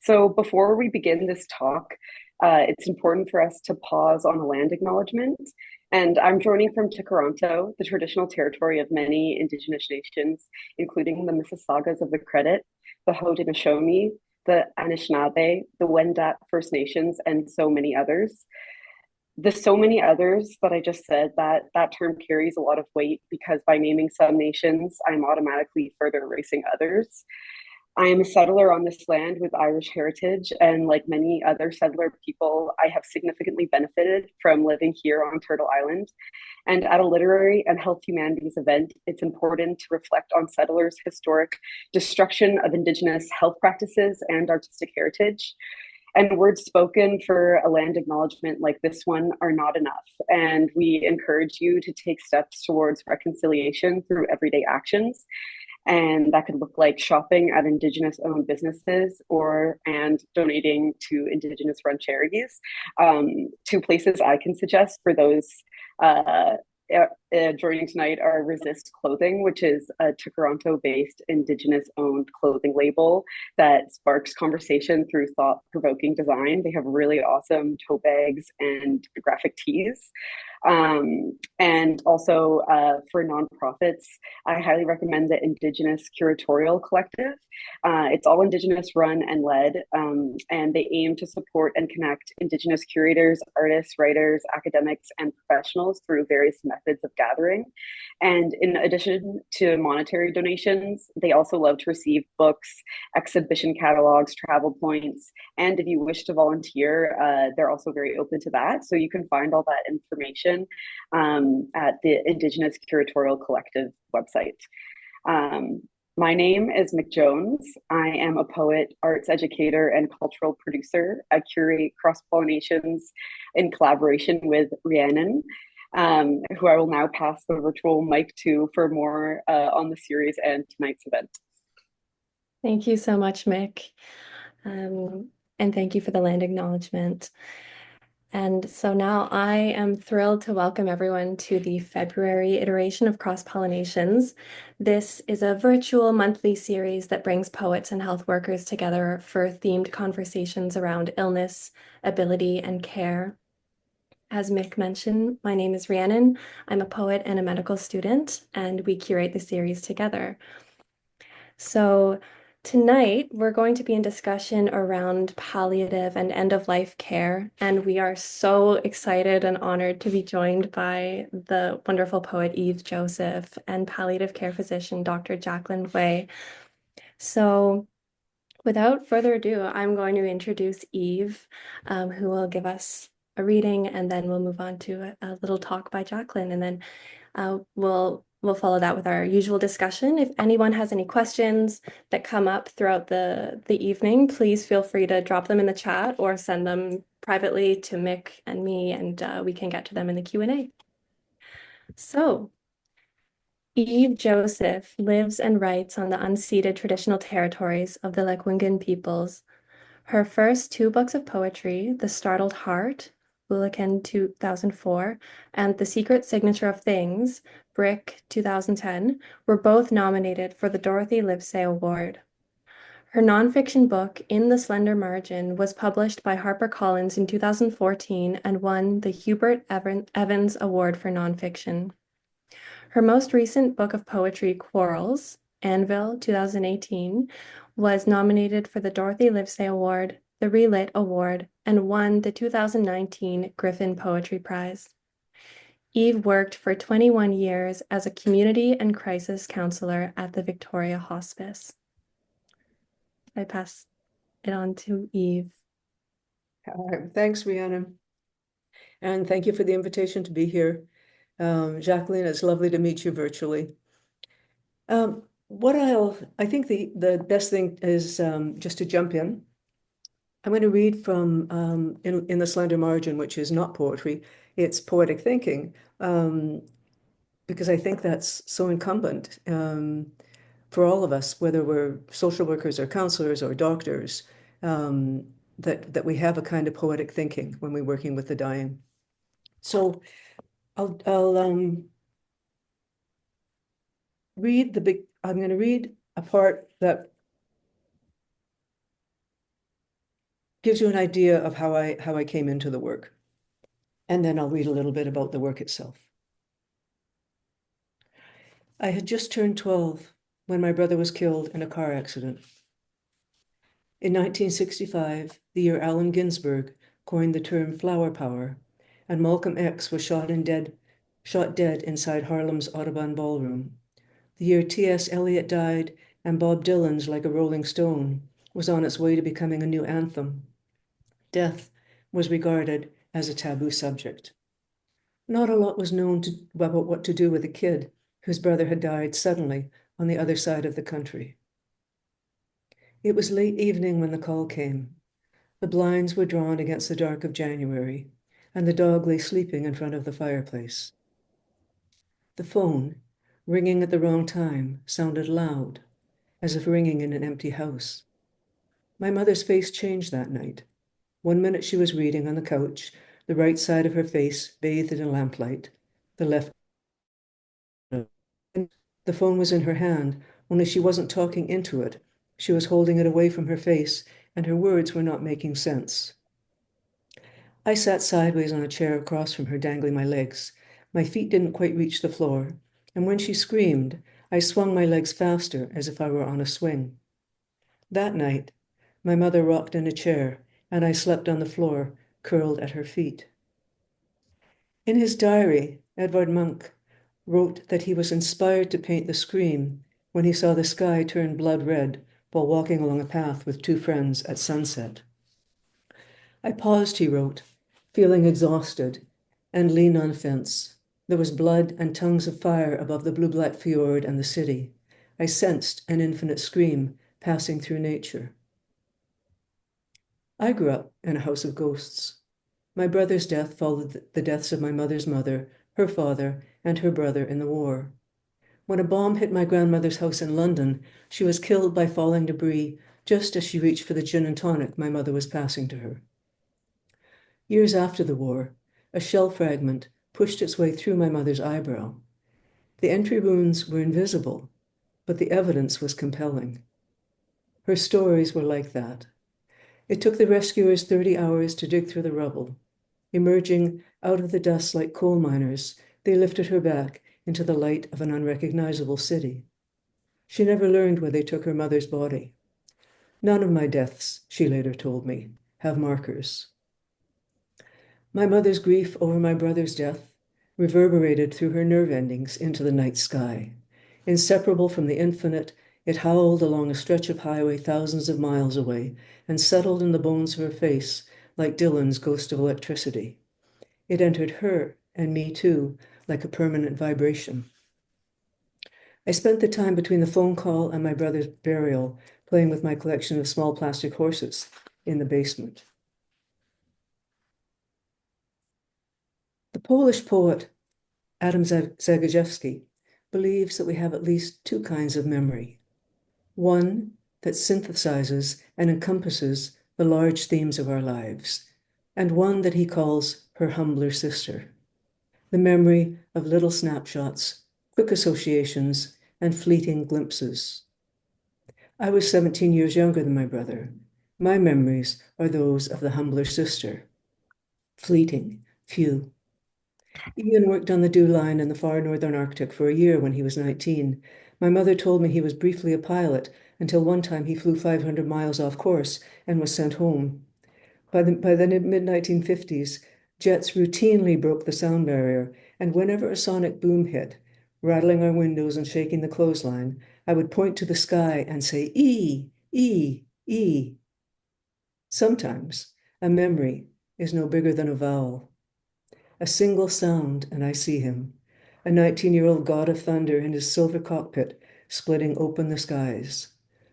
So before we begin this talk, it's important for us to pause on a land acknowledgement. And I'm joining from Toronto, the traditional territory of many Indigenous nations, including the Mississaugas of the Credit, the Haudenosaunee, the Anishinaabe, the Wendat First Nations, and so many others. The so many others that I just said, that term carries a lot of weight because by naming some nations, I'm automatically further erasing others. I am a settler on this land with Irish heritage, and like many other settler people, I have significantly benefited from living here on Turtle Island. And at a literary and health humanities event, it's important to reflect on settlers' historic destruction of Indigenous health practices and artistic heritage. And words spoken for a land acknowledgement like this one are not enough. And we encourage you to take steps towards reconciliation through everyday actions, and that could look like shopping at Indigenous owned businesses and donating to Indigenous run charities. Two places I can suggest for those uh, joining tonight are Resist Clothing, which is a Toronto based Indigenous owned clothing label that sparks conversation through thought provoking design. They have really awesome tote bags and graphic tees. And also for nonprofits, I highly recommend the Indigenous Curatorial Collective. It's all Indigenous run and led, and they aim to support and connect Indigenous curators, artists, writers, academics, and professionals through various methods of gathering. And in addition to monetary donations, they also love to receive books, exhibition catalogs, travel points, and if you wish to volunteer, they're also very open to that. So you can find all that information at the Indigenous Curatorial Collective website. My name is Mick Jones. I am a poet, arts educator, and cultural producer. I curate Cross-Pollinations in collaboration with Rhiannon, who I will now pass the virtual mic to for more on the series and tonight's event. Thank you so much, Mick. And thank you for the land acknowledgement. And so now I am thrilled to welcome everyone to the February iteration of Cross-Pollinations. This is a virtual monthly series that brings poets and health workers together for themed conversations around illness, ability, and care. As Mick mentioned, my name is Rhiannon. I'm a poet and a medical student, and we curate the series together. So tonight, we're going to be in discussion around palliative and end-of-life care, and we are so excited and honored to be joined by the wonderful poet Eve Joseph and palliative care physician Dr. Jacqueline Hui. So without further ado, I'm going to introduce Eve, who will give us a reading, and then we'll move on to a little talk by Jacqueline, and then we'll follow that with our usual discussion. If anyone has any questions that come up throughout the evening, please feel free to drop them in the chat or send them privately to Mick and me, and we can get to them in the Q&A. So, Eve Joseph lives and writes on the unceded traditional territories of the Lekwungen peoples. Her first two books of poetry, The Startled Heart, Woolakan 2004, and The Secret Signature of Things, Brick 2010, were both nominated for the Dorothy Livesay Award. Her nonfiction book, In the Slender Margin, was published by HarperCollins in 2014 and won the Hubert Evans Award for Nonfiction. Her most recent book of poetry, Quarrels, Anvil 2018, was nominated for the Dorothy Livesay Award, the Relit Award, and won the 2019 Griffin Poetry Prize. Eve worked for 21 years as a community and crisis counselor at the Victoria Hospice. I pass it on to Eve. Thanks, Rhiannon. And thank you for the invitation to be here. Jacqueline, it's lovely to meet you virtually. I think the best thing is just to jump in. I'm going to read from In the Slender Margin, which is not poetry, it's poetic thinking, because I think that's so incumbent for all of us, whether we're social workers or counselors or doctors, that we have a kind of poetic thinking when we're working with the dying. So I'm going to read a part that gives you an idea of how I came into the work. And then I'll read a little bit about the work itself. I had just turned 12 when my brother was killed in a car accident. In 1965, the year Allen Ginsberg coined the term flower power, and Malcolm X was shot dead inside Harlem's Audubon Ballroom. The year T.S. Eliot died and Bob Dylan's Like a Rolling Stone was on its way to becoming a new anthem. Death was regarded as a taboo subject. Not a lot was known about what to do with a kid whose brother had died suddenly on the other side of the country. It was late evening when the call came. The blinds were drawn against the dark of January, and the dog lay sleeping in front of the fireplace. The phone, ringing at the wrong time, sounded loud, as if ringing in an empty house. My mother's face changed that night. 1 minute she was reading on the couch, the right side of her face bathed in lamplight, the left. The phone was in her hand, only she wasn't talking into it. She was holding it away from her face, and her words were not making sense. I sat sideways on a chair across from her, dangling my legs. My feet didn't quite reach the floor, and when she screamed, I swung my legs faster as if I were on a swing. That night, my mother rocked in a chair, and I slept on the floor, curled at her feet. In his diary, Edvard Munch wrote that he was inspired to paint the scream when he saw the sky turn blood red while walking along a path with two friends at sunset. I paused, he wrote, feeling exhausted, and leaned on a fence. There was blood and tongues of fire above the blue-black fjord and the city. I sensed an infinite scream passing through nature. I grew up in a house of ghosts. My brother's death followed the deaths of my mother's mother, her father, and her brother in the war. When a bomb hit my grandmother's house in London, she was killed by falling debris just as she reached for the gin and tonic my mother was passing to her. Years after the war, a shell fragment pushed its way through my mother's eyebrow. The entry wounds were invisible, but the evidence was compelling. Her stories were like that. It took the rescuers 30 hours to dig through the rubble. Emerging out of the dust like coal miners, they lifted her back into the light of an unrecognizable city. She never learned where they took her mother's body. None of my deaths, she later told me, have markers. My mother's grief over my brother's death reverberated through her nerve endings into the night sky. Inseparable from the infinite, it howled along a stretch of highway thousands of miles away and settled in the bones of her face like Dylan's Ghost of Electricity. It entered her, and me too, like a permanent vibration. I spent the time between the phone call and my brother's burial playing with my collection of small plastic horses in the basement. The Polish poet Adam Zagajewski believes that we have at least two kinds of memory. One that synthesizes and encompasses the large themes of our lives, and one that he calls her humbler sister. The memory of little snapshots, quick associations, and fleeting glimpses. I was 17 years younger than my brother. My memories are those of the humbler sister. Fleeting, few. Ian worked on the Dew Line in the far northern Arctic for a year when he was 19. My mother told me he was briefly a pilot until one time he flew 500 miles off course and was sent home. By the mid-1950s, jets routinely broke the sound barrier, and whenever a sonic boom hit, rattling our windows and shaking the clothesline, I would point to the sky and say, E, E, E. Sometimes a memory is no bigger than a vowel. A single sound, and I see him, a 19-year-old god of thunder in his silver cockpit, splitting open the skies.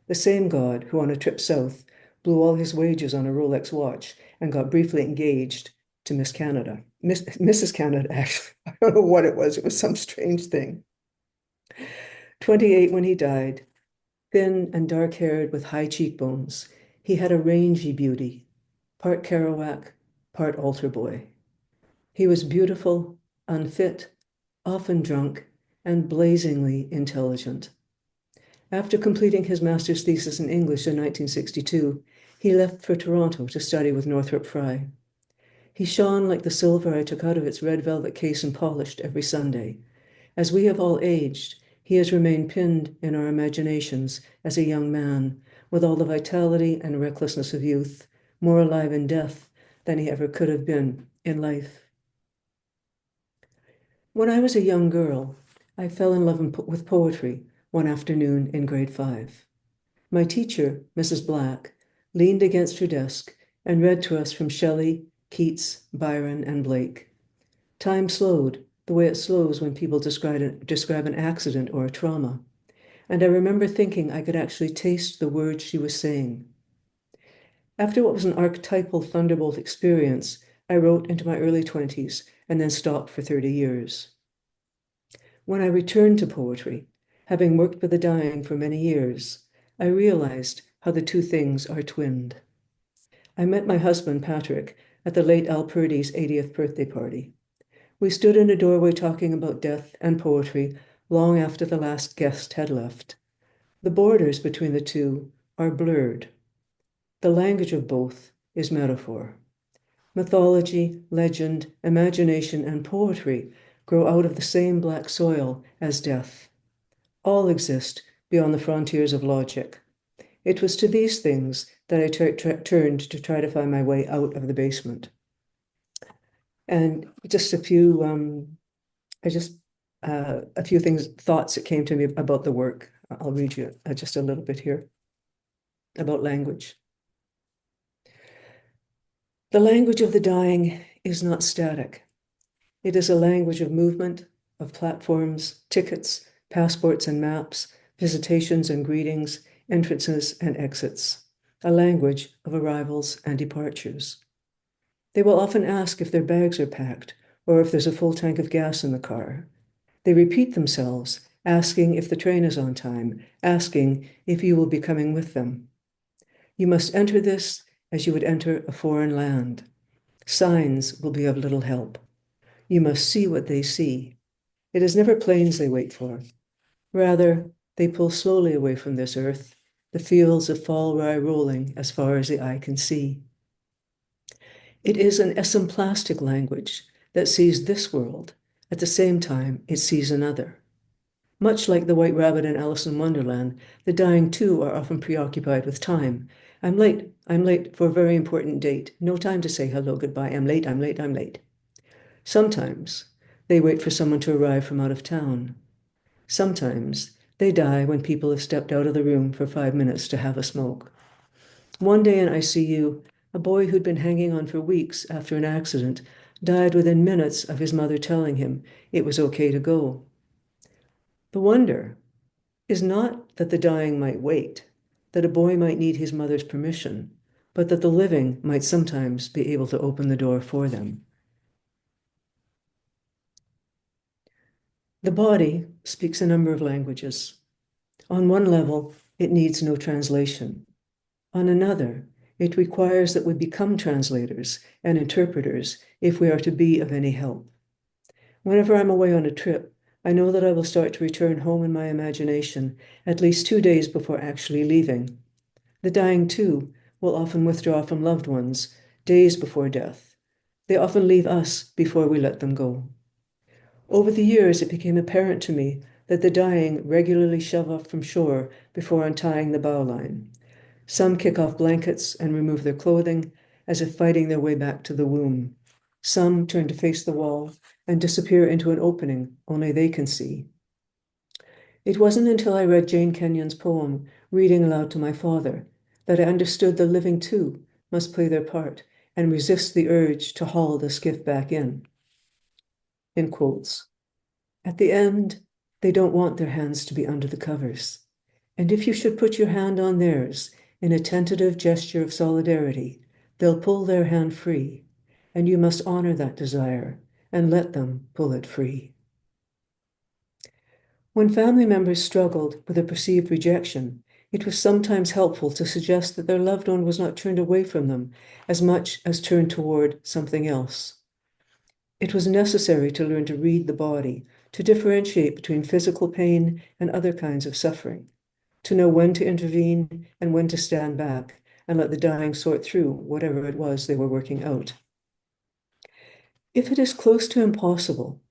The same god who, on a trip south, blew all his wages on a Rolex watch and got briefly engaged to Miss Canada. Mrs. Canada, actually. I don't know what it was. It was some strange thing. 28 when he died, thin and dark-haired with high cheekbones. He had a rangy beauty, part Kerouac, part altar boy. He was beautiful, unfit, often drunk, and blazingly intelligent. After completing his master's thesis in English in 1962, he left for Toronto to study with Northrop Frye. He shone like the silver I took out of its red velvet case and polished every Sunday. As we have all aged, he has remained pinned in our imaginations as a young man, with all the vitality and recklessness of youth, more alive in death than he ever could have been in life. When I was a young girl, I fell in love with poetry one afternoon in grade 5. My teacher, Mrs. Black, leaned against her desk and read to us from Shelley, Keats, Byron, and Blake. Time slowed, the way it slows when people describe an accident or a trauma. And I remember thinking I could actually taste the words she was saying. After what was an archetypal thunderbolt experience, I wrote into my early 20s and then stopped for 30 years. When I returned to poetry, having worked with the dying for many years, I realized how the two things are twinned. I met my husband, Patrick, at the late Al Purdy's 80th birthday party. We stood in a doorway talking about death and poetry long after the last guest had left. The borders between the two are blurred. The language of both is metaphor. Mythology, legend, imagination, and poetry grow out of the same black soil as death. All exist beyond the frontiers of logic. It was to these things that I turned to try to find my way out of the basement. And just a few thoughts that came to me about the work. I'll read you just a little bit here about language. The language of the dying is not static. It is a language of movement, of platforms, tickets, passports and maps, visitations and greetings, entrances and exits, a language of arrivals and departures. They will often ask if their bags are packed or if there's a full tank of gas in the car. They repeat themselves, asking if the train is on time, asking if you will be coming with them. You must enter this as you would enter a foreign land. Signs will be of little help. You must see what they see. It is never planes they wait for. Rather, they pull slowly away from this earth, the fields of fall rye rolling as far as the eye can see. It is an esemplastic language that sees this world. At the same time, it sees another. Much like the White Rabbit in Alice in Wonderland, the dying too are often preoccupied with time. I'm late for a very important date. No time to say hello, goodbye. I'm late. Sometimes they wait for someone to arrive from out of town. Sometimes they die when people have stepped out of the room for 5 minutes to have a smoke. One day in ICU, a boy who'd been hanging on for weeks after an accident died within minutes of his mother telling him it was okay to go. The wonder is not that the dying might wait, that a boy might need his mother's permission, but that the living might sometimes be able to open the door for them. The body speaks a number of languages. On one level, it needs no translation. On another, it requires that we become translators and interpreters if we are to be of any help. Whenever I'm away on a trip, I know that I will start to return home in my imagination at least 2 days before actually leaving. The dying, too, will often withdraw from loved ones days before death. They often leave us before we let them go. Over the years, it became apparent to me that the dying regularly shove off from shore before untying the bowline. Some kick off blankets and remove their clothing, as if fighting their way back to the womb. Some turn to face the wall and disappear into an opening only they can see. It wasn't until I read Jane Kenyon's poem, Reading Aloud to My Father, that I understood the living too must play their part and resist the urge to haul the skiff back in. In quotes. At the end, they don't want their hands to be under the covers. And if you should put your hand on theirs in a tentative gesture of solidarity, they'll pull their hand free, and you must honor that desire and let them pull it free. When family members struggled with a perceived rejection, it was sometimes helpful to suggest that their loved one was not turned away from them as much as turned toward something else. It was necessary to learn to read the body, to differentiate between physical pain and other kinds of suffering, to know when to intervene and when to stand back, and let the dying sort through whatever it was they were working out. If it is close to impossible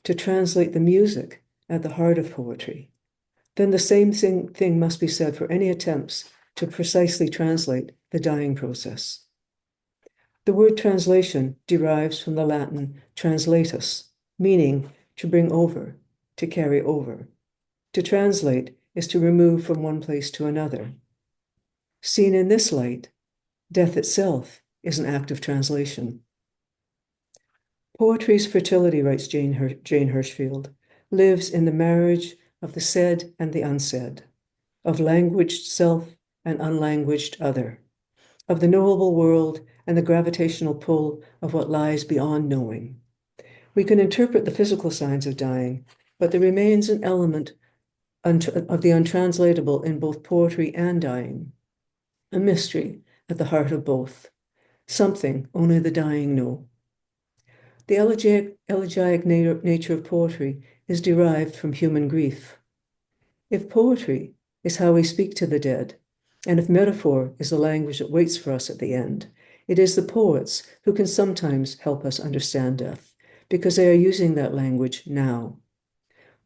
to translate the music at the heart of poetry, then the same thing must be said for any attempts to precisely translate the dying process. The word translation derives from the Latin translatus, meaning to bring over, to carry over. To translate is to remove from one place to another. Seen in this light, death itself is an act of translation. Poetry's fertility, writes Jane Hirschfield, lives in the marriage of the said and the unsaid, of languaged self and unlanguaged other, of the knowable world and the gravitational pull of what lies beyond knowing. We can interpret the physical signs of dying, but there remains an element of the untranslatable in both poetry and dying, a mystery at the heart of both, something only the dying know. The elegiac nature of poetry is derived from human grief. If poetry is how we speak to the dead, and if metaphor is the language that waits for us at the end, it is the poets who can sometimes help us understand death, because they are using that language now.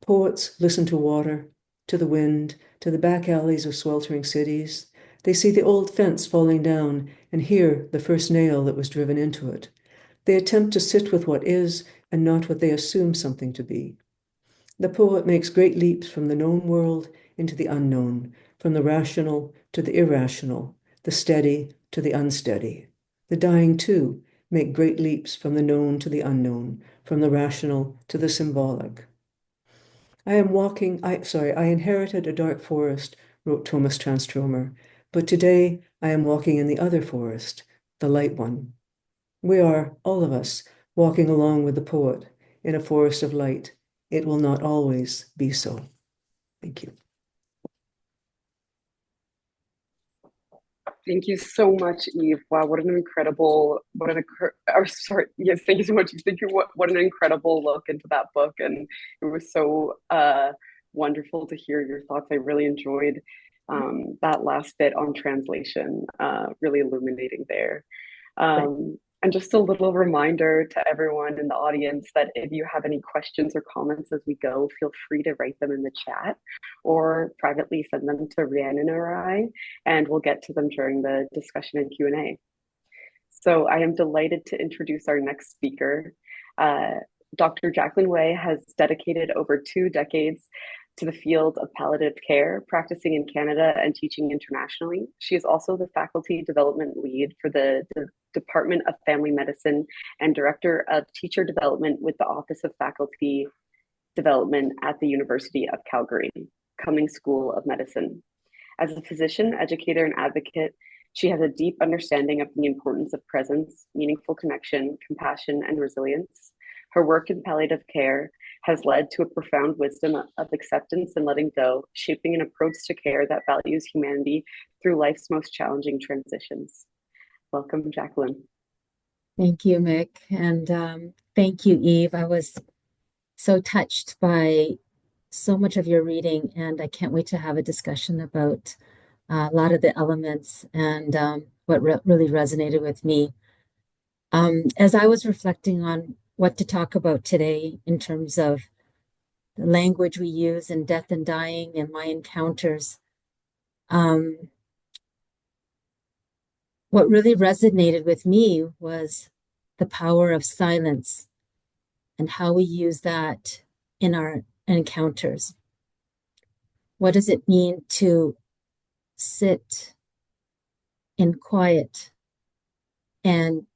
Poets listen to water, to the wind, to the back alleys of sweltering cities. They see the old fence falling down and hear the first nail that was driven into it. They attempt to sit with what is and not what they assume something to be. The poet makes great leaps from the known world into the unknown, from the rational to the irrational, the steady to the unsteady. The dying, too, make great leaps from the known to the unknown, from the rational to the symbolic. I inherited a dark forest, wrote Thomas Transtromer, but today I am walking in the other forest, the light one. We are, all of us, walking along with the poet in a forest of light. It will not always be so. Thank you. Thank you so much, Eve. Wow, what an incredible, yes, thank you so much. Thank you. What an incredible look into that book. And it was so wonderful to hear your thoughts. I really enjoyed that last bit on translation, really illuminating there. And just a little reminder to everyone in the audience that if you have any questions or comments as we go, feel free to write them in the chat or privately send them to Rhiannon or I, and we'll get to them during the discussion and Q&A. So I am delighted to introduce our next speaker. Dr. Jacqueline Hui has dedicated over 2 decades to the field of palliative care, practicing in Canada and teaching internationally. She is also the faculty development lead for the Department of Family Medicine and Director of Teacher Development with the Office of Faculty Development at the University of Calgary, Cummings School of Medicine. As a physician, educator, and advocate, she has a deep understanding of the importance of presence, meaningful connection, compassion, and resilience. Her work in palliative care has led to a profound wisdom of acceptance and letting go, shaping an approach to care that values humanity through life's most challenging transitions. Welcome, Jacqueline. Thank you, Mick. And thank you, Eve. I was so touched by so much of your reading, and I can't wait to have a discussion about a lot of the elements and what really resonated with me. As I was reflecting on what to talk about today in terms of the language we use in death and dying and my encounters, what really resonated with me was the power of silence and how we use that in our encounters. What does it mean to sit in quiet and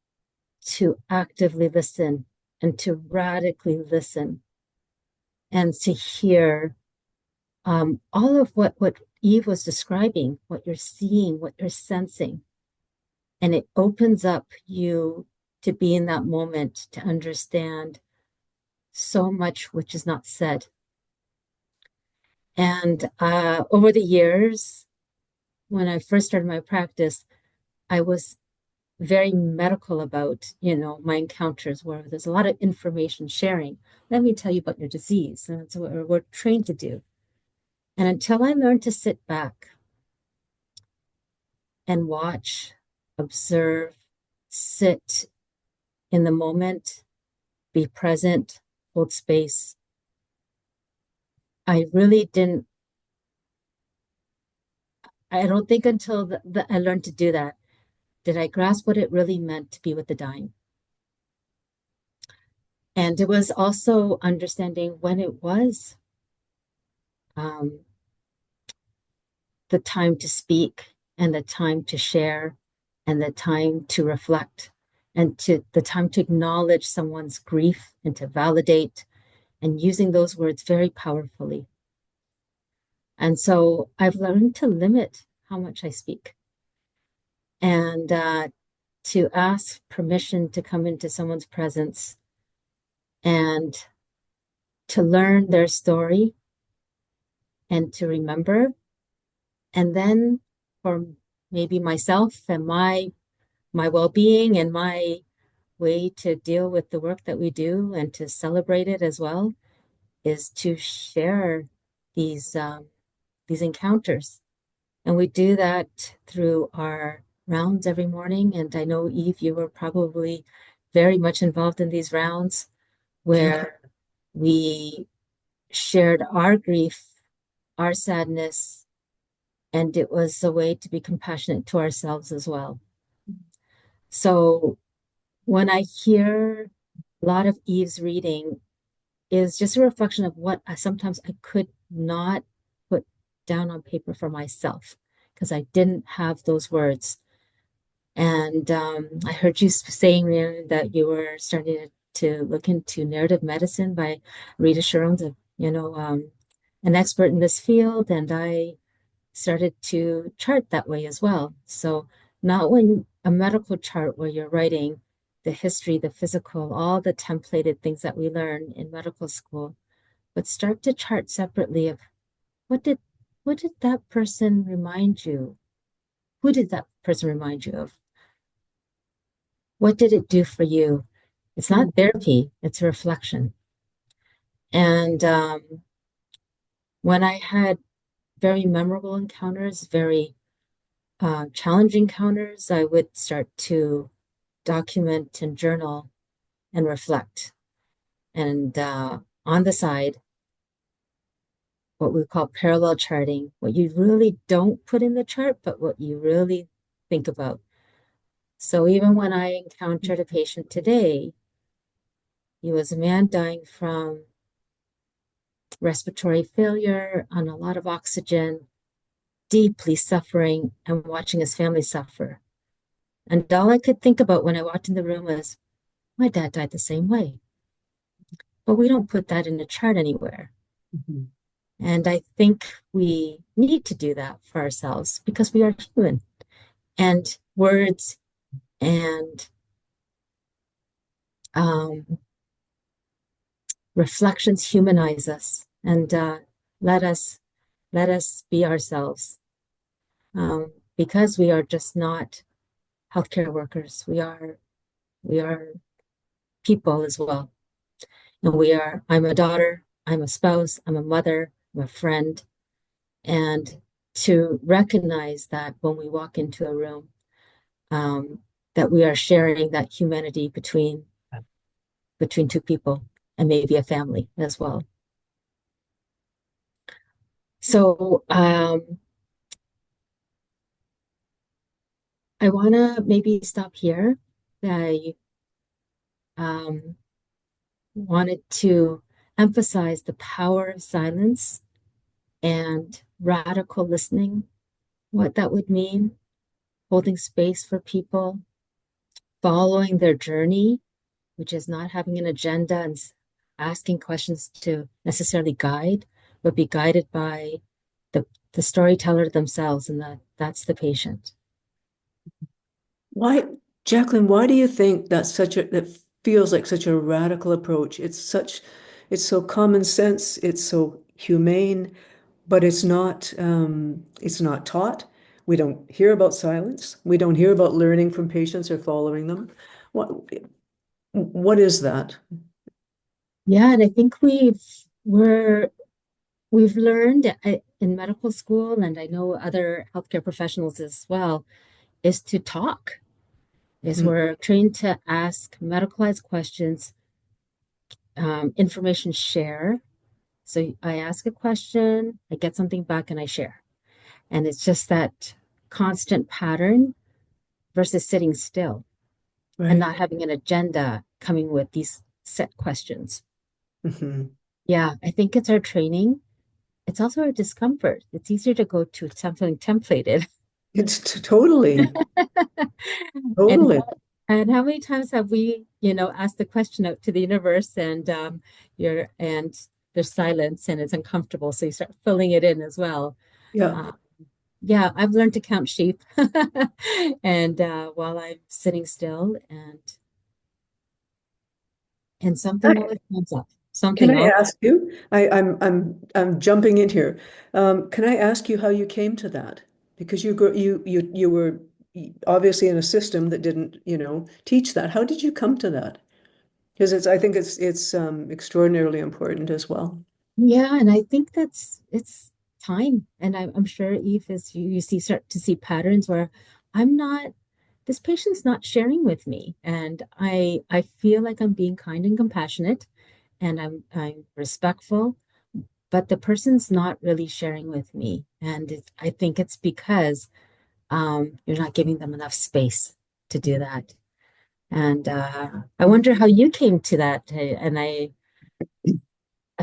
to actively listen and to radically listen and to hear all of what Eve was describing, what you're seeing, what you're sensing. And it opens up you to be in that moment, to understand so much which is not said. And over the years, when I first started my practice, I was very medical about, my encounters where there's a lot of information sharing. Let me tell you about your disease. And that's what we're trained to do. And until I learned to sit back and watch, observe, sit in the moment, be present, hold space. I don't think until I learned to do that did I grasp what it really meant to be with the dying. And it was also understanding when it was the time to speak and the time to share and the time to reflect and the time to acknowledge someone's grief and to validate, and using those words very powerfully. And so I've learned to limit how much I speak and to ask permission to come into someone's presence and to learn their story and to remember. And then for maybe myself and my well-being and my way to deal with the work that we do and to celebrate it as well is to share these encounters. And we do that through our rounds every morning. And I know, Eve, you were probably very much involved in these rounds where we shared our grief, our sadness, and it was a way to be compassionate to ourselves as well. So when I hear a lot of Eve's reading is just a reflection of what sometimes I could not put down on paper for myself because I didn't have those words. And I heard you saying, Rhiannon, that you were starting to look into narrative medicine by Rita Sharon's, an expert in this field, and I started to chart that way as well. So not when a medical chart where you're writing the history, the physical, all the templated things that we learn in medical school, but start to chart separately of what did that person remind you? Who did that person remind you of? What did it do for you? It's not therapy, it's a reflection. And when I had very memorable encounters, very challenging encounters, I would start to document and journal and reflect. And on the side, what we call parallel charting, what you really don't put in the chart, but what you really think about. So even when I encountered a patient today, he was a man dying from respiratory failure, on a lot of oxygen, deeply suffering, and watching his family suffer. And all I could think about when I walked in the room was, my dad died the same way. But we don't put that in a chart anywhere. Mm-hmm. And I think we need to do that for ourselves because we are human. And words and reflections humanize us and let us be ourselves. Because we are just not healthcare workers. We are people as well. And I'm a daughter, I'm a spouse, I'm a mother, I'm a friend. And to recognize that when we walk into a room, that we are sharing that humanity between two people and maybe a family as well. So I want to maybe stop here. I wanted to emphasize the power of silence and radical listening, what that would mean, holding space for people, following their journey, which is not having an agenda and asking questions to necessarily guide, but be guided by the storyteller themselves, and that's the patient. Why, Jacqueline, why do you think that feels like such a radical approach? It's so common sense, it's so humane, but it's not taught. We don't hear about silence. We don't hear about learning from patients or following them. What is that? Yeah, and I think we've learned in medical school, and I know other healthcare professionals as well, is to talk, is Mm. we're trained to ask medicalized questions, information share. So I ask a question, I get something back, and I share. And it's just that constant pattern versus sitting still and Right. not having an agenda coming with these set questions. Hmm. Yeah, I think it's our training. It's also our discomfort. It's easier to go to something templated. It's totally, And totally. and how many times have we, asked the question out to the universe and you're and there's silence and it's uncomfortable, so you start filling it in as well. Yeah. Uh, yeah, I've learned to count sheep, and while I'm sitting still, and something always comes up. Can Something I always. ask you? I'm jumping in here. Can I ask you how you came to that? Because you were obviously in a system that didn't, teach that. How did you come to that? Because I think it's extraordinarily important as well. Yeah, and I think it's time. And I'm sure Eve, as you see start to see patterns where I'm not, this patient's not sharing with me. And I feel like I'm being kind and compassionate and I'm respectful, but the person's not really sharing with me. And I think it's because you're not giving them enough space to do that. And I wonder how you came to that. And a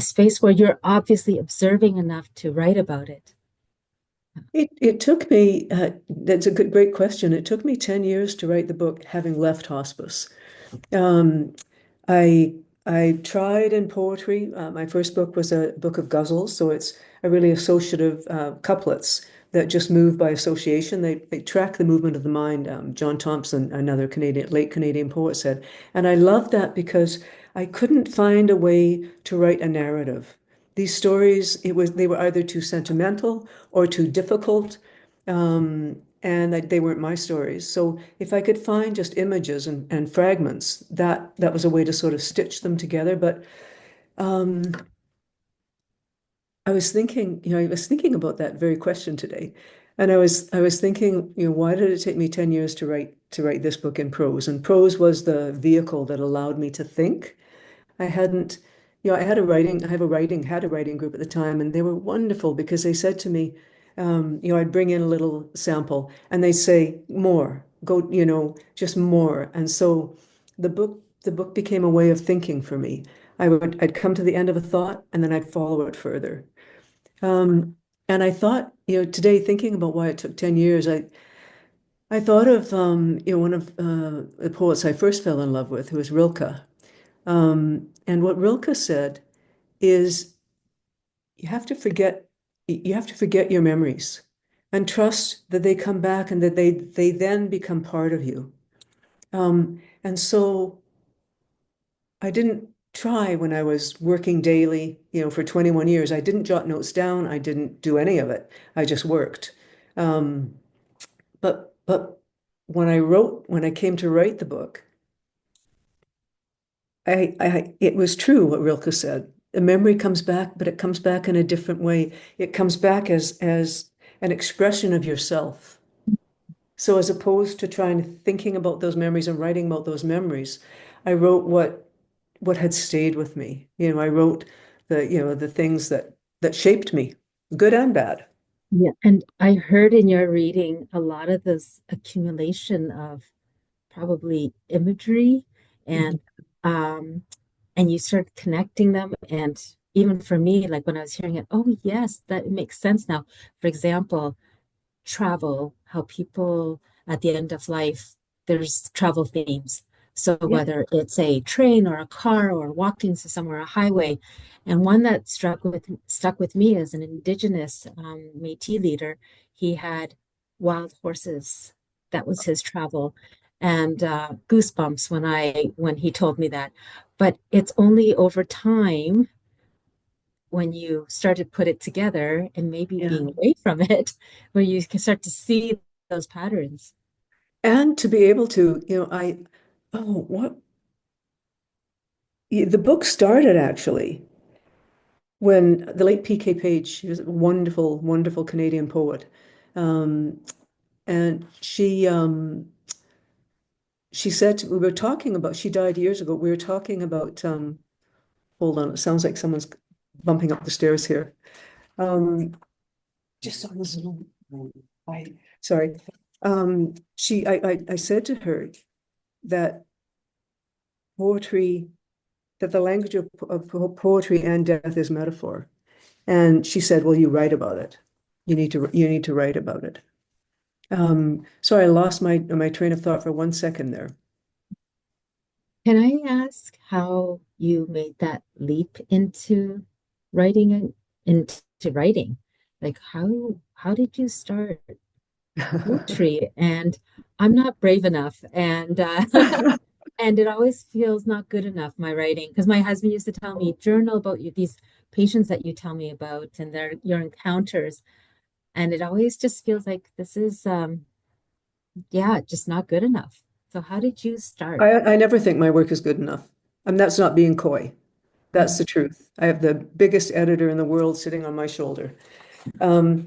space where you're obviously observing enough to write about it. It took me, that's a great question. It took me 10 years to write the book, having left hospice. Um, I I tried in poetry. My first book was a book of ghazals, so it's a really associative couplets that just move by association. They track the movement of the mind. John Thompson, another late Canadian poet, said, and I loved that because I couldn't find a way to write a narrative. These stories, they were either too sentimental or too difficult. And they weren't my stories. So if I could find just images and fragments, that was a way to sort of stitch them together. But um, I was thinking about that very question today, and I was thinking, why did it take me 10 years to write this book in prose? And prose was the vehicle that allowed me to think. I hadn't, had a writing group at the time, and they were wonderful because they said to me, I'd bring in a little sample and they'd say, more, go, just more. And so the book became a way of thinking for me. I'd come to the end of a thought and then I'd follow it further. Um, and I thought, today thinking about why it took 10 years, I thought of, one of the poets I first fell in love with, who was Rilke. And what Rilke said is you have to forget you have to forget your memories and trust that they come back and that they then become part of you. And so I didn't try when I was working daily, for 21 years. I didn't jot notes down. I didn't do any of it. I just worked. Um, but when I came to write the book, it was true what Rilke said. The memory comes back, but it comes back in a different way. It comes back as an expression of yourself. So as opposed to thinking about those memories and writing about those memories, I wrote what had stayed with me. I wrote the things that shaped me, good and bad. Yeah, and I heard in your reading a lot of this accumulation of probably imagery Mhm. and um and you start connecting them, and even for me, like when I was hearing it, oh yes, that makes sense now. For example, travel, how people at the end of life, there's travel themes. So Yeah, whether it's a train or a car or walking to somewhere, a highway, and one that stuck with me as an indigenous Métis leader, he had wild horses. That was his travel, and goosebumps when he told me that. But it's only over time when you start to put it together and maybe yeah. being away from it, where you can start to see those patterns. And to be able to, oh, what the book started actually when the late P.K. Page, he was a wonderful, wonderful Canadian poet. Um, And she said we were talking about, she died years ago. We were talking about hold on, it sounds like someone's bumping up the stairs here. Just on this little sorry. I said to her that poetry, that the language of poetry and death is metaphor. And she said, well, you write about it. You need to write about it. Sorry, I lost my train of thought for 1 second there. Can I ask how you made that leap into writing into writing? Like how did you start poetry? And I'm not brave enough, and and it always feels not good enough, my writing, because my husband used to tell me, journal about these patients that you tell me about and your encounters. And it always just feels like this is yeah, just not good enough. So how did you start? I never think my work is good enough. And that's not being coy. That's the truth. I have the biggest editor in the world sitting on my shoulder. Um,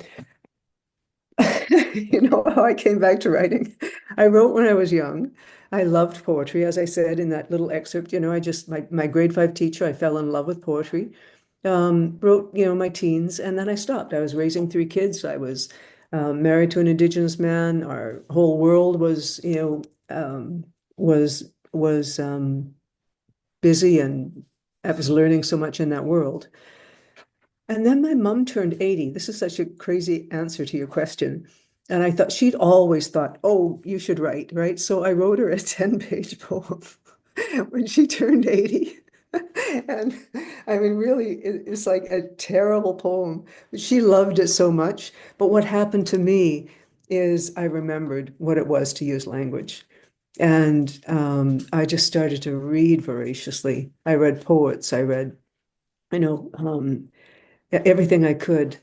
you know how I came back to writing? I wrote when I was young. I loved poetry, as I said in that little excerpt. You know, my grade 5 teacher, I fell in love with poetry. Wrote, my teens, and then I stopped. I was raising 3 kids. I was married to an Indigenous man. Our whole world was, was busy, and I was learning so much in that world. And then my mom turned 80. This is such a crazy answer to your question. And I thought she'd always thought, oh, you should write, right? So I wrote her a 10-page poem when she turned 80. And I mean, really, it's like a terrible poem. But she loved it so much. But what happened to me is I remembered what it was to use language. And I just started to read voraciously. I read poets. I read, everything I could.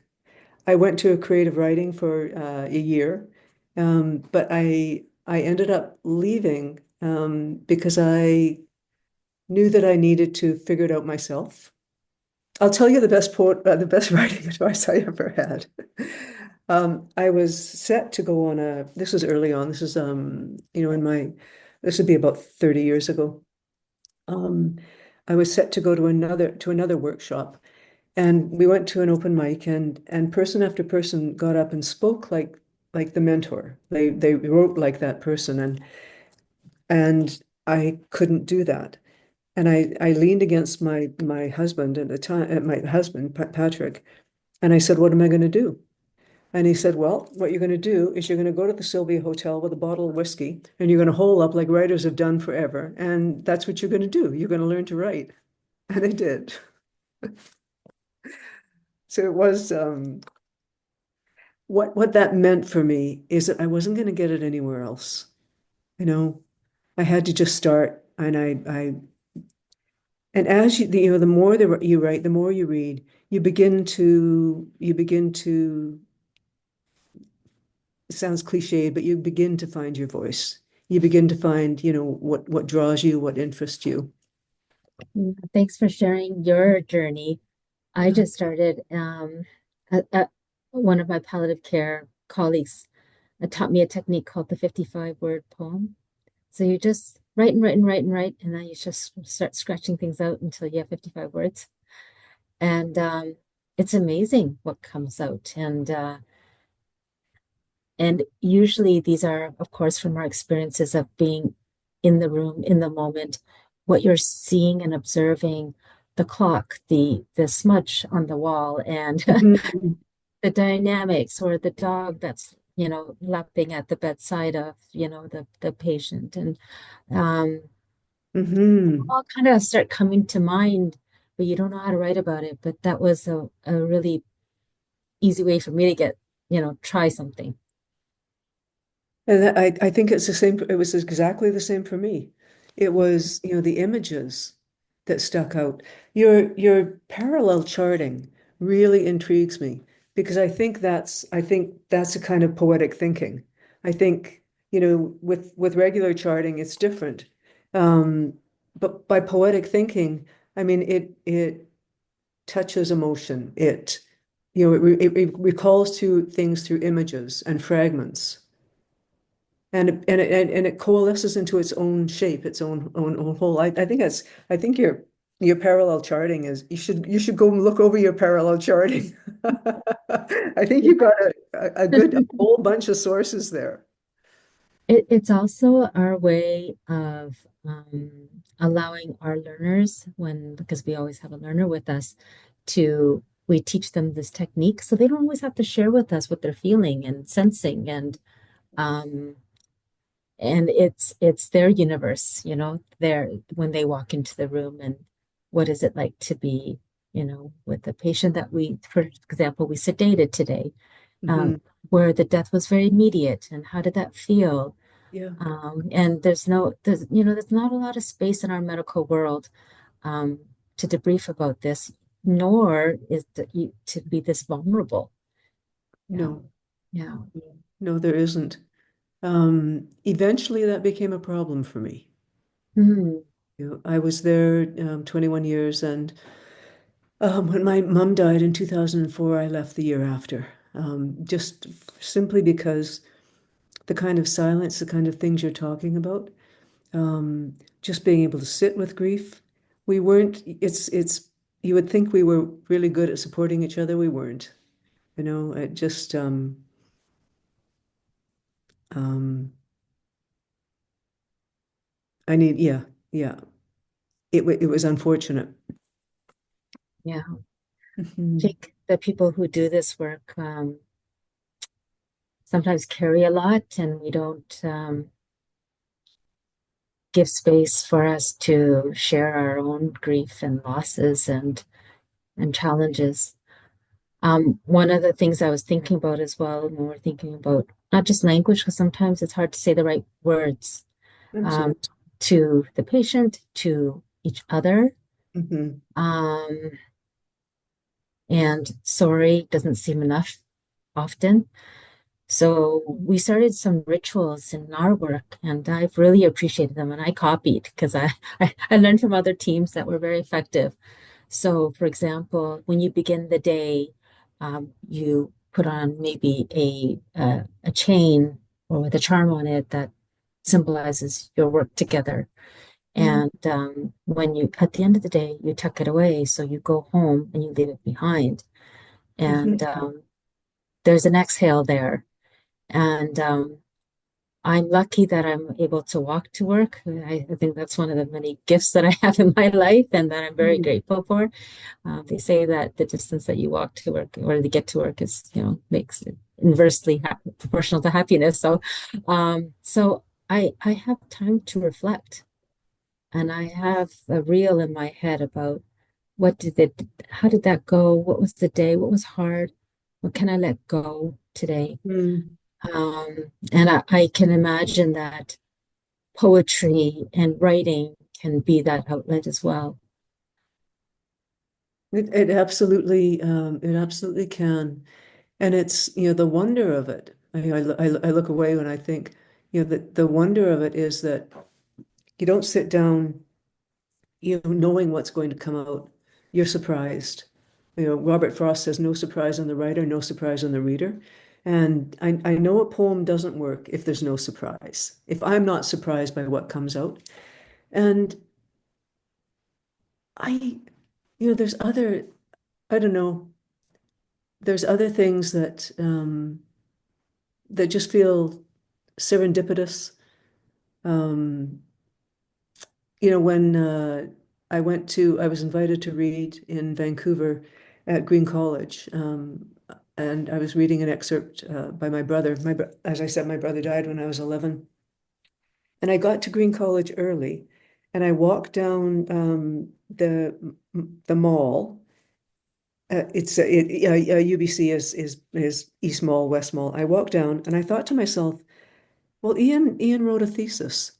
I went to a creative writing for a year, but I ended up leaving because I knew that I needed to figure it out myself. I'll tell you the best writing advice I ever had. I was set to go on this was early on. This is, this would be about 30 years ago. I was set to go to another workshop, and we went to an open mic, and person after person got up and spoke like the mentor. They wrote like that person, and I couldn't do that. And I leaned against my husband at the time, my husband, Patrick, and I said, what am I going to do? And he said, well, what you're going to do is you're going to go to the Sylvia Hotel with a bottle of whiskey, and you're going to hole up like writers have done forever. And that's what you're going to do. You're going to learn to write. And I did. So it was, what that meant for me is that I wasn't going to get it anywhere else. I had to just start, and and as the more that you write, the more you read, you begin to, it sounds cliched, but you begin to find your voice. You begin to find, what draws you, what interests you. Thanks for sharing your journey. I just started, one of my palliative care colleagues taught me a technique called the 55-word poem. So you just write and write and write and write, and then you just start scratching things out until you have 55 words. And it's amazing what comes out. And usually these are, of course, from our experiences of being in the room, in the moment, what you're seeing and observing, the clock, the smudge on the wall, and the dynamics, or the dog that's, lapping at the bedside of, the patient. And all kind of start coming to mind, but you don't know how to write about it. But that was a really easy way for me to get, try something. And I think it's the same. It was exactly the same for me. It was, the images that stuck out. Your parallel charting really intrigues me, because I think that's a kind of poetic thinking. I think, with regular charting, it's different. But by poetic thinking, I mean it touches emotion. It recalls to things through images and fragments. it coalesces into its own shape, its own whole. I think your parallel charting is you should go and look over your parallel charting. I think you've got a whole bunch of sources there. It's also our way of allowing our learners, because we always have a learner with us, we teach them this technique so they don't always have to share with us what they're feeling and sensing, um, and it's their universe, their when they walk into the room, and what is it like to be, with the patient that for example, we sedated today, Mhm. where the death was very immediate, and how did that feel? Yeah. And there's not a lot of space in our medical world um, to debrief about this, nor to be this vulnerable. Yeah, No, yeah. no, there isn't. Eventually that became a problem for me. Mm, I was there 21 years, and when my mom died in 2004, I left the year after. Just simply because the kind of silence, the kind of things you're talking about, just being able to sit with grief. We weren't, you would think we were really good at supporting each other. We weren't, it just, um, yeah, yeah. It was unfortunate. yeah. I Mhm. think the people who do this work sometimes carry a lot, and we don't give space for us to share our own grief and losses and challenges. One of the things I was thinking about as well, when we're thinking about not just language, because sometimes it's hard to say the right words um, Absolutely. to the patient, to each other. Hmm. Um, and sorry doesn't seem enough often. So we started some rituals in our work, and I've really appreciated them, and I copied because I learned from other teams that were very effective. So, for example, when you begin the day, you put on maybe a chain or with a charm on it that symbolizes your work together. And when you, at the end of the day, you tuck it away, so you go home and you leave it behind. And Hmm. there's an exhale there. And I'm lucky that I'm able to walk to work. I think that's one of the many gifts that I have in my life and that I'm very grateful for. They say that the distance that you walk to work or to get to work is, makes it inversely proportional to happiness. So I have time to reflect, and I have a reel in my head about how did that go? What was the day? What was hard? What can I let go today? Mm. And I can imagine that poetry and writing can be that outlet as well. It absolutely can. And it's, the wonder of it. I look away when I think, the wonder of it is that you don't sit down, knowing what's going to come out. You're surprised. Robert Frost says, no surprise on the writer, no surprise on the reader. And I know a poem doesn't work if there's no surprise, if I'm not surprised by what comes out. And I, there's I don't know, there's other things that just feel serendipitous. Um, when I was invited to read in Vancouver at Green College, and I was reading an excerpt by my brother. As I said, my brother died when I was 11, and I got to Green College early, and I walked down the mall. UBC is East Mall, West Mall. I walked down, and I thought to myself, well, Ian wrote a thesis.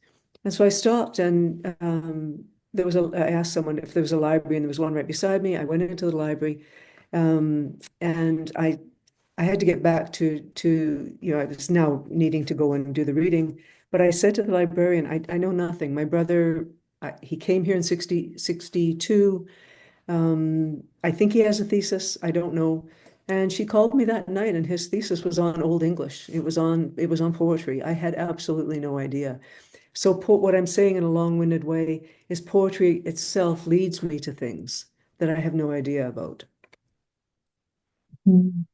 And so I stopped, and I asked someone if there was a library, and there was one right beside me. I went into the library, and I had to get back I was now needing to go and do the reading. But I said to the librarian, I know nothing. My brother, he came here in 62. I think he has a thesis. I don't know. And she called me that night, and his thesis was on Old English. It was on poetry. I had absolutely no idea. So what I'm saying in a long-winded way is poetry itself leads me to things that I have no idea about. Mm.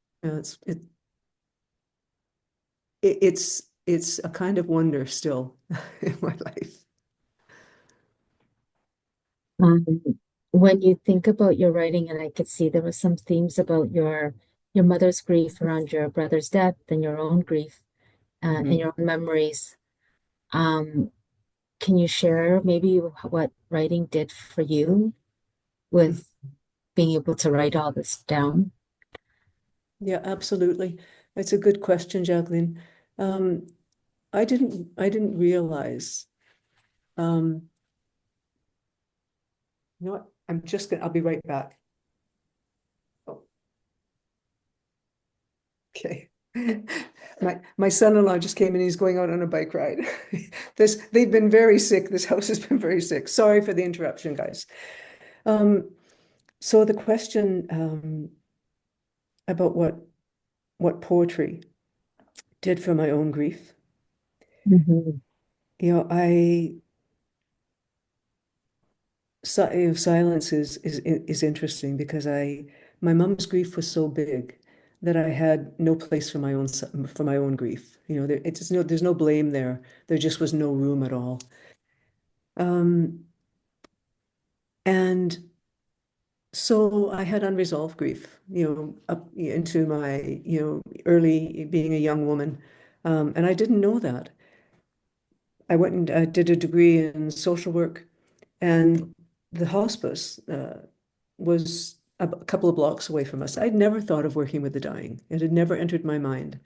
It's a kind of wonder still in my life. Um, when you think about your writing, and I could see there were some themes about your mother's grief around your brother's death and your own grief and your own memories. Um, can you share maybe what writing did for you with being able to write all this down? Yeah, absolutely. It's a good question, Jacqueline. Um, I didn't realize. Um, you know what? I'll be right back. Oh, okay. My son-in-law just came in, he's going out on a bike ride. They've been very sick. This house has been very sick. Sorry for the interruption, guys. So the question about what poetry did for my own grief. Mm-hmm. Silence is interesting because my mom's grief was so big that I had no place for my own grief. There's no blame there. There just was no room at all. Um, and so I had unresolved grief, up into my, early being a young woman. And I didn't know that. I went and did a degree in social work, and the hospice was a couple of blocks away from us. I'd never thought of working with the dying. It had never entered my mind.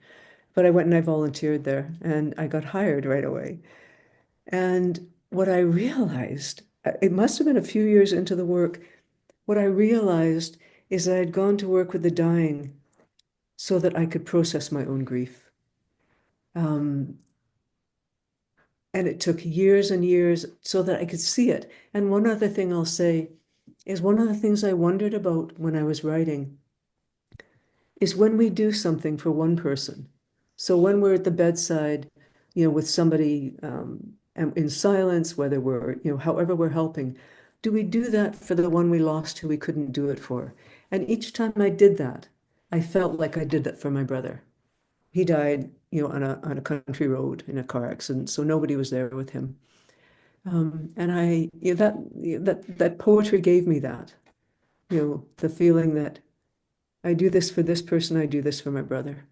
But I went and I volunteered there, and I got hired right away. And what I realized, it must have been a few years into the work, what I realized is I had gone to work with the dying so that I could process my own grief. And it took years and years so that I could see it. And one other thing I'll say is one of the things I wondered about when I was writing is when we do something for one person. So when we're at the bedside, with somebody and in silence, whether we're, however we're helping, do we do that for the one we lost who we couldn't do it for? And each time I did that, I felt like I did that for my brother. He died, on a country road in a car accident, so nobody was there with him. And that poetry gave me that, the feeling that I do this for this person, I do this for my brother.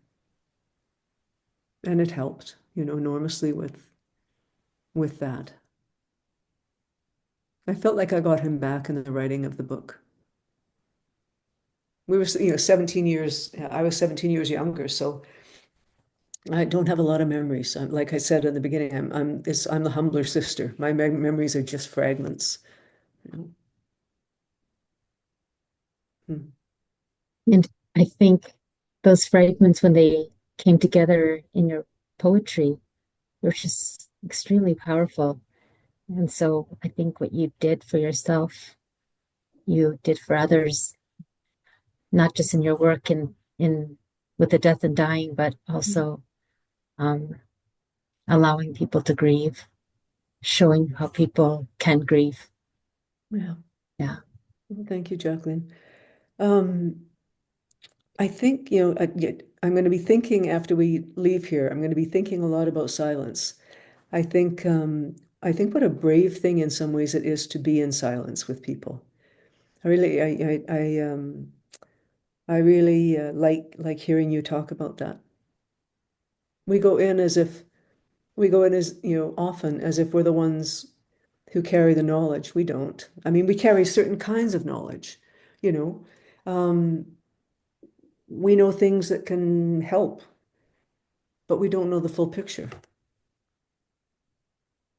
And it helped, enormously with that. I felt like I got him back in the writing of the book. We were, 17 years, I was 17 years younger, so I don't have a lot of memories. Like I said in the beginning, I'm the humbler sister. My memories are just fragments. Hmm. And I think those fragments, when they came together in your poetry, were just extremely powerful. And so I think what you did for yourself, you did for others, not just in your work in with the death and dying, but also um, allowing people to grieve, showing how people can grieve. Yeah. Yeah. Well, thank you, Jacqueline. I think, I'm going to be thinking after we leave here, I'm going to be thinking a lot about silence. I think what a brave thing in some ways it is to be in silence with people. I really like hearing you talk about that. We go in as often as if we're the ones who carry the knowledge. We don't. I mean, we carry certain kinds of knowledge, you know. Um, we know things that can help, but we don't know the full picture.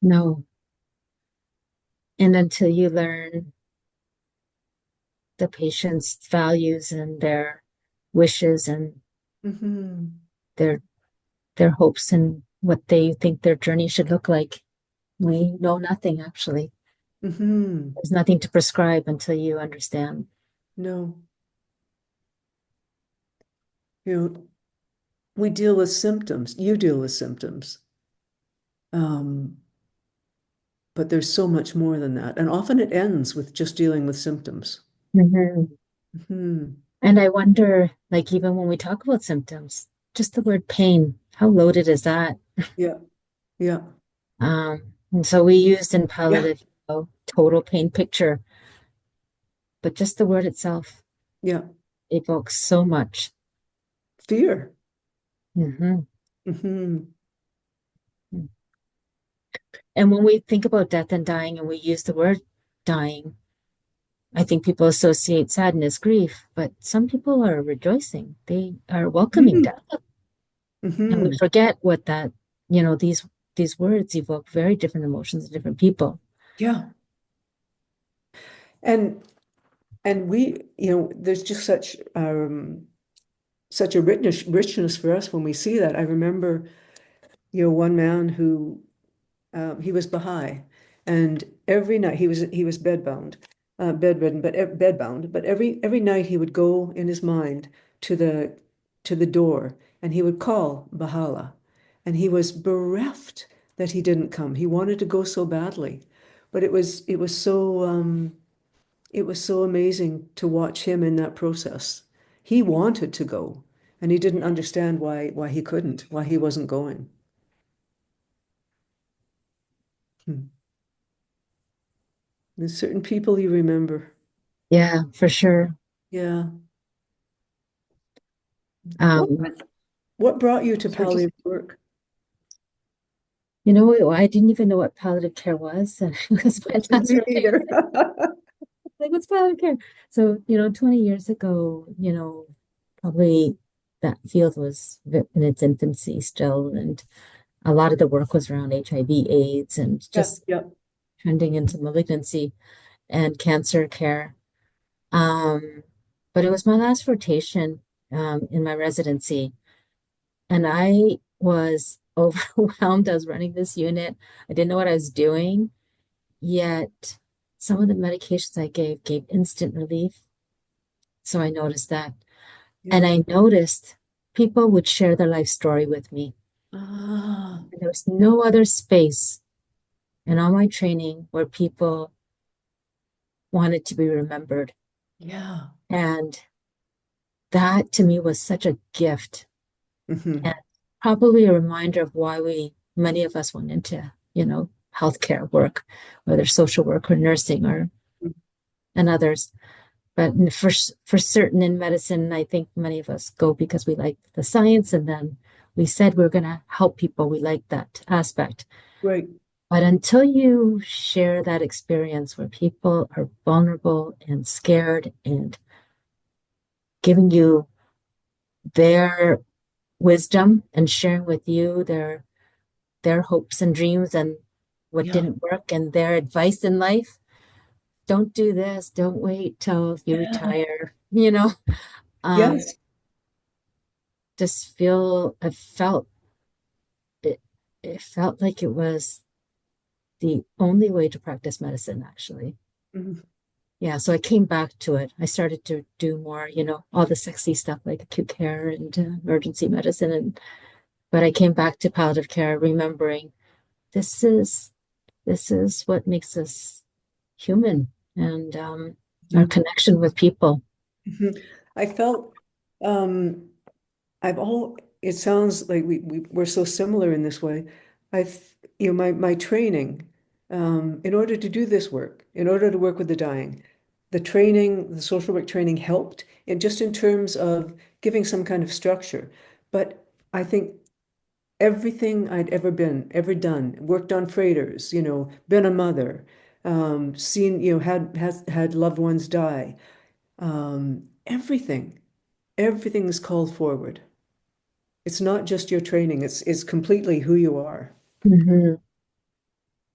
No. And until you learn the patient's values and their wishes and Mm-hmm. their their hopes and what they think their journey should look like, we know nothing actually. Mm-hmm. There's nothing to prescribe until you understand. No. You know, we deal with symptoms. You deal with symptoms. Um, but there's so much more than that. And often it ends with just dealing with symptoms. Mhm. Hmm. And I wonder, like, even when we talk about symptoms, just the word pain, how loaded is that? Yeah, yeah, And so we used in yeah, palliative, total pain picture, but just the word itself yeah. evokes so much. Fear. Hmm. Hmm. And when we think about death and dying and we use the word dying, I think people associate sadness, grief, but some people are rejoicing. They are welcoming Hmm. death. And we Hmm. forget what that, these words evoke very different emotions in different people. Yeah. And we, there's just such a richness for us when we see that. I remember, one man who he was Baha'i, and every night he was bedridden, but bedbound. But every night he would go in his mind to the door, and he would call Bahala, and he was bereft that he didn't come. He wanted to go so badly, but it was so amazing to watch him in that process. He wanted to go, and he didn't understand why he couldn't, why he wasn't going. Hmm. There's certain people you remember. Yeah, for sure. Yeah. What Um, what brought you to So just palliative work? I didn't even know what palliative care was, and it was my last Me review. neither. Like, what's palliative care? So, 20 years ago, probably that field was in its infancy still, and a lot of the work was around HIV, AIDS, and Yeah, just yeah, trending into malignancy and cancer care. Um, but it was my last rotation in my residency, and I was overwhelmed. I was running this unit. I didn't know what I was doing, yet some of the medications I gave instant relief. So I noticed that. And yeah. I noticed people would share their life story with me. Ah, And there was no other space in all my training where people wanted to be remembered. yeah. And that to me was such a gift Hmm. and probably a reminder of why many of us went into, healthcare work, whether social work or nursing and others. But for certain in medicine, I think many of us go because we like the science, and then we said we are going to help people. We like that aspect. Right. But until you share that experience where people are vulnerable and scared and giving you their wisdom and sharing with you their hopes and dreams and what Yeah. didn't work and their advice in life, don't do this, don't wait till you Yeah. retire, um, Yes. just feel I felt it it felt like it was the only way to practice medicine, actually. Mhm. Yeah, so I came back to it. I started to do more, all the sexy stuff like acute care and emergency medicine, but I came back to palliative care, remembering this is this is what makes us human, and our Mhm. connection with people. Mhm. I felt um it sounds like we're so similar in this way. My training, in order to do this work, in order to work with the dying, the social work training helped in terms of giving some kind of structure. But I think everything I'd ever done, worked on freighters, been a mother, seen, had loved ones die, everything is called forward. It's not just your training, it's completely who you are. Mhm.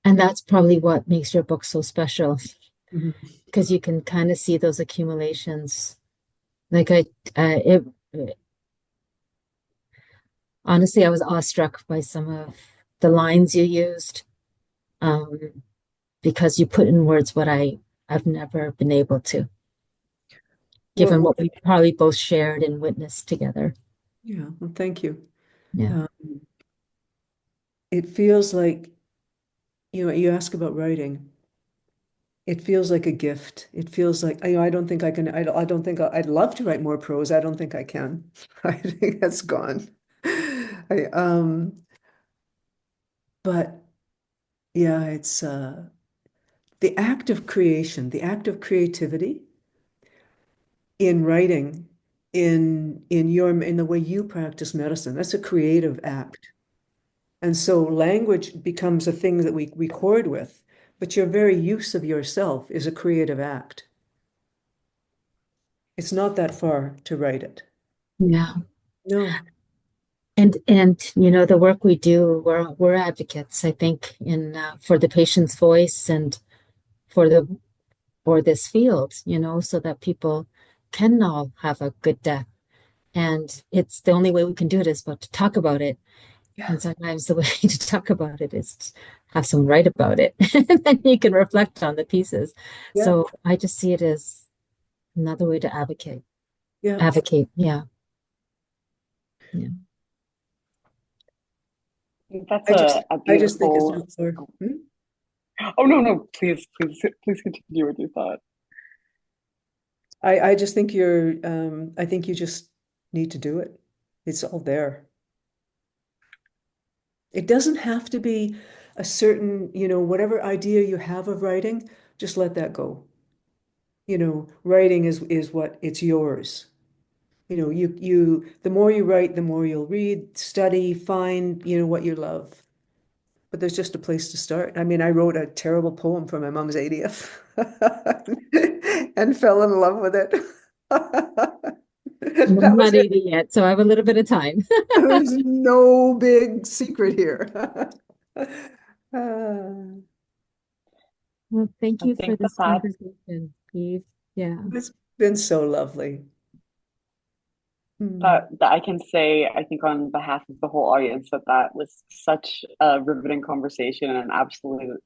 And that's probably what makes your book so special, Mhm. because you can kind of see those accumulations. Like it honestly, I was awestruck by some of the lines you used, um, because you put in words what I've never been able to, What, given what, what we probably both shared and witnessed together. Yeah, well, thank you. Yeah. It feels like, you ask about writing. It feels like a gift. It feels like, I don't think I can, I don't think I'd love to write more prose. I don't think I can. I think that's gone. I, but yeah, it's the act of creation, the act of creativity in writing, in the way you practice medicine. That's a creative act. And so language becomes a thing that we record with, but your very use of yourself is a creative act. It's not that far to write it. Yeah. No. And the work we do, we're advocates, I think, in for the patient's voice and for the for this field, so that people can all have a good death. And it's the only way we can do it is about to talk about it. Yeah. And sometimes the way to talk about it is to have someone write about it, and then you can reflect on the pieces. Yeah. So I just see it as another way to advocate. Yeah. Advocate, yeah, yeah. That's I just a I just think it's beautiful. not fair. Hmm? Oh no, no, please continue with your thought. I just think I think you just need to do it. It's all there. It doesn't have to be a certain, whatever idea you have of writing, just let that go. Writing is what it's yours. The more you write, the more you'll read, study, find, what you love. But there's just a place to start. I mean, I wrote a terrible poem for my mom's 80th and fell in love with it. I'm That was not it. 80 yet, so I have a little bit of time. There's no big secret here. Uh, Well, thank I you for think that this conversation, Eve. Yeah. it's been so lovely. Hmm. that I can say, I think on behalf of the whole audience, that was such a riveting conversation and an absolute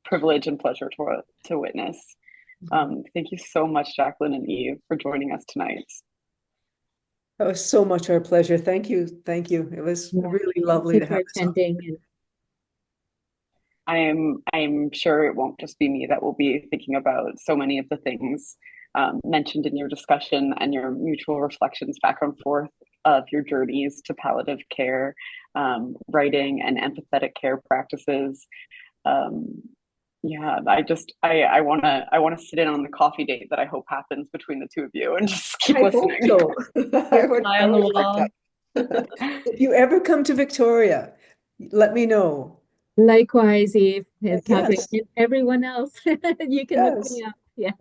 privilege and pleasure to witness. Thank you so much, Jacqueline and Eve, for joining us tonight. That was so much our pleasure. Thank you. Thank you. It was Yeah. really Thank lovely you to for have this on. attending. And I'm sure it won't just be me that will be thinking about so many of the things mentioned in your discussion and your mutual reflections back and forth of your journeys to palliative care, writing, and empathetic care practices. Um, yeah, I want to sit in on the coffee date that I hope happens between the two of you and just keep I hope listening. so. Your fly I on the would like wall. that. If you ever come to Victoria, let me know. likewise, Eve, and Patrick, Yes, and everyone else, you can look yes. me up. Yes.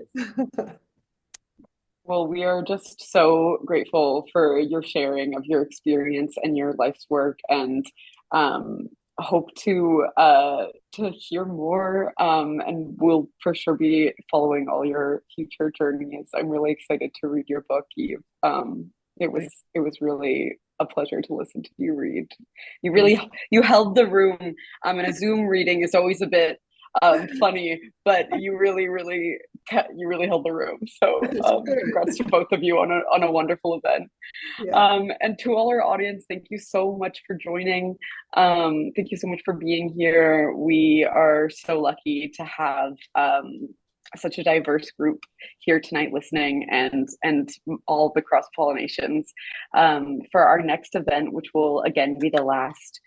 Well, we are just so grateful for your sharing of your experience and your life's work, and um, hope to hear more. And we'll for sure be following all your future journeys. I'm really excited to read your book, Eve. It was Thank it was really a pleasure to listen to you read. You thank really you held the room. And a Zoom reading is always a bit funny, but you really held the room. So you. It's congrats to good. both of you on a wonderful event. Yeah. And to all our audience, thank you so much for joining. Thank you so much for being here. We are so lucky to have such a diverse group here tonight listening, and all the cross-pollinations. For our next event, which will again be the last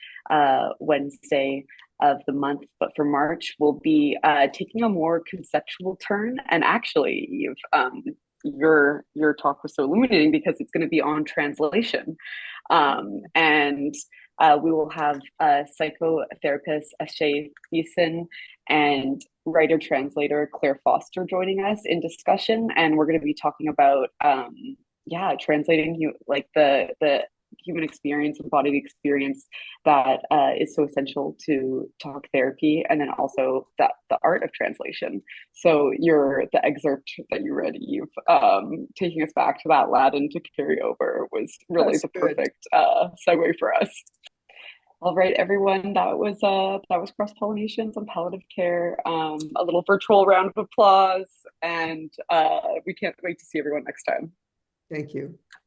Wednesday of the month, but for March, we'll be taking a more conceptual turn. And actually, your talk was so illuminating because it's going to be on translation, and we will have psychotherapist Ashay Thiessen and writer translator Claire Foster joining us in discussion, and we're going to be talking about translating like the human experience and body experience that is so essential to talk therapy, and then also the art of translation. So the excerpt that you read, Eve, taking us back to that Latin to carry over was really That's the good. perfect segue for us. All right, everyone, that was Cross-Pollinations on Palliative Care. A little virtual round of applause, and we can't wait to see everyone next time. Thank you.